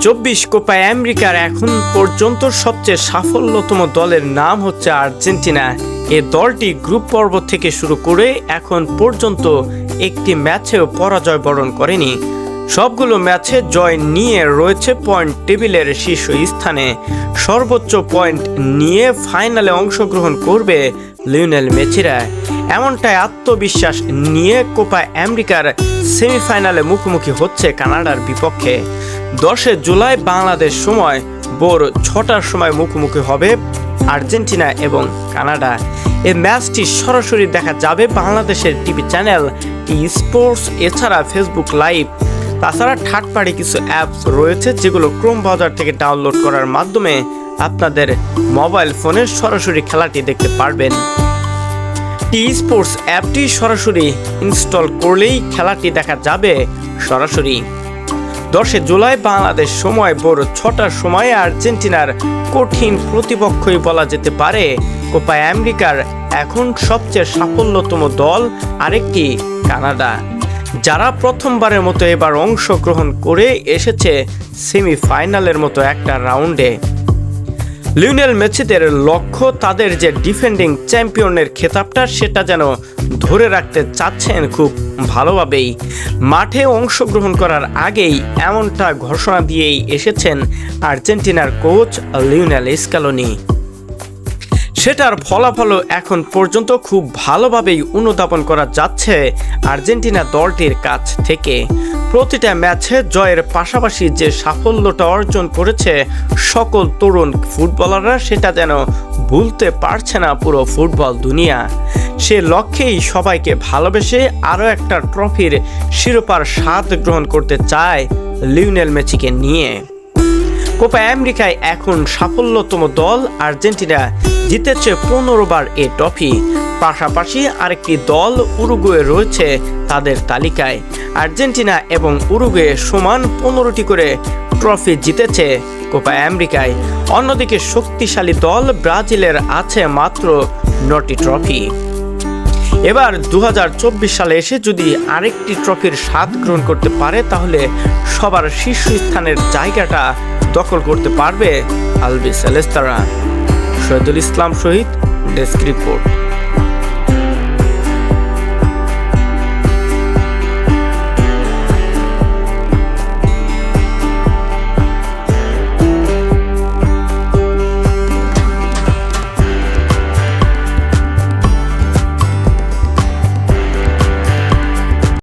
2024 Copa আমেরিকার এখন পর্যন্ত সবচেয়ে সাফল্যতম দলের নাম হচ্ছে আর্জেন্টিনা। এ দলটি গ্রুপ পর্ব থেকে শুরু করে এখন পর্যন্ত একটি ম্যাচেও পরাজয় বরণ করেনি। সবগুলো ম্যাচে জয় নিয়ে রয়েছে পয়েন্ট টেবিলের শীর্ষ স্থানে। সর্বোচ্চ পয়েন্ট নিয়ে ফাইনালে অংশগ্রহণ করবে লিওনেল মেসিরা। এমনটাই আত্মবিশ্বাস নিয়ে কোপা আমেরিকার সেমিফাইনালে মুখোমুখি হচ্ছে কানাডার বিপক্ষে। 10 জুলাই বাংলাদেশ সময় ভোর 6টার সময় মুখোমুখি হবে আর্জেন্টিনা এবং কানাডা। এই ম্যাচটি সরাসরি দেখা যাবে বাংলাদেশের টিভি চ্যানেল টি স্পোর্টস, এছাড়া ফেসবুক লাইভ। তাছাড়া থার্ড পার্টি কিছু অ্যাপস রয়েছে যেগুলো ক্রোম ব্রাউজার থেকে ডাউনলোড করার মাধ্যমে আপনাদের মোবাইল ফোনে সরাসরি খেলাটি দেখতে পারবেন। টি স্পোর্টস অ্যাপটি সরাসরি ইনস্টল করলেই খেলাটি দেখা যাবে সরাসরি। 10 জুলাই বাংলাদেশ সময় ভোর 6টার সময় আর্জেন্টিনার কঠিন প্রতিপক্ষই বলা যেতে পারে কোপা আমেরিকার এখন সবচেয়ে সাফল্যতম দল আরেকটি কানাডা, যারা প্রথমবারের মতো এবার অংশগ্রহণ করে এসেছে সেমিফাইনালের মতো একটা রাউন্ডে। লিওনেল মেসিদের লক্ষ্য তাদের যে ডিফেন্ডিং চ্যাম্পিয়নের খেতাবটা সেটা যেন ধরে রাখতে চাচ্ছেন খুব ভালোভাবেই। মাঠে অংশগ্রহণ করার আগেই এমনটা ঘোষণা দিয়েই এসেছেন আর্জেন্টিনার কোচ লিওনেল স্ক্যালোনি। সেটার ফলাফলও এখন পর্যন্ত খুব ভালোভাবেই অনুধাবন করা যাচ্ছে আর্জেন্টিনা দলটির কাছ থেকে। প্রতিটা ম্যাচে জয়ের পাশাপাশি যে সাফল্যটা অর্জন করেছে সকল তরুণ ফুটবলাররা, সেটা যেন ভুলতে পারছে না পুরো ফুটবল দুনিয়া। সে লক্ষ্যেই সবাইকে ভালোবেসে আরও একটা ট্রফির শিরোপার স্বাদ গ্রহণ করতে চায় লিওনেল মেসিকে নিয়ে। কোপা আমেরিকায় এখন সাফল্যতম দল আর্জেন্টিনা, জিতেছে 15 বার এ ট্রফি। পাশাপাশি আরেকটি দল উরুগুয়ে রয়েছে তাদের তালিকায়। আর্জেন্টিনা এবং উরুগুয়ে সমান 15টি করে ট্রফি জিতেছে কোপা আমেরিকায়। অন্যদিকে শক্তিশালী দল ব্রাজিলের আছে মাত্র 9টি ট্রফি। এবার 2024 সালে এসে যদি আরেকটি ট্রফির স্বাদ গ্রহণ করতে পারে তাহলে সবার শীর্ষস্থানের জায়গাটা দখল করতে পারবে আলবিসেলেস্তারা। শহীদুল ইসলাম শহীদ, ডেস্ক রিপোর্ট।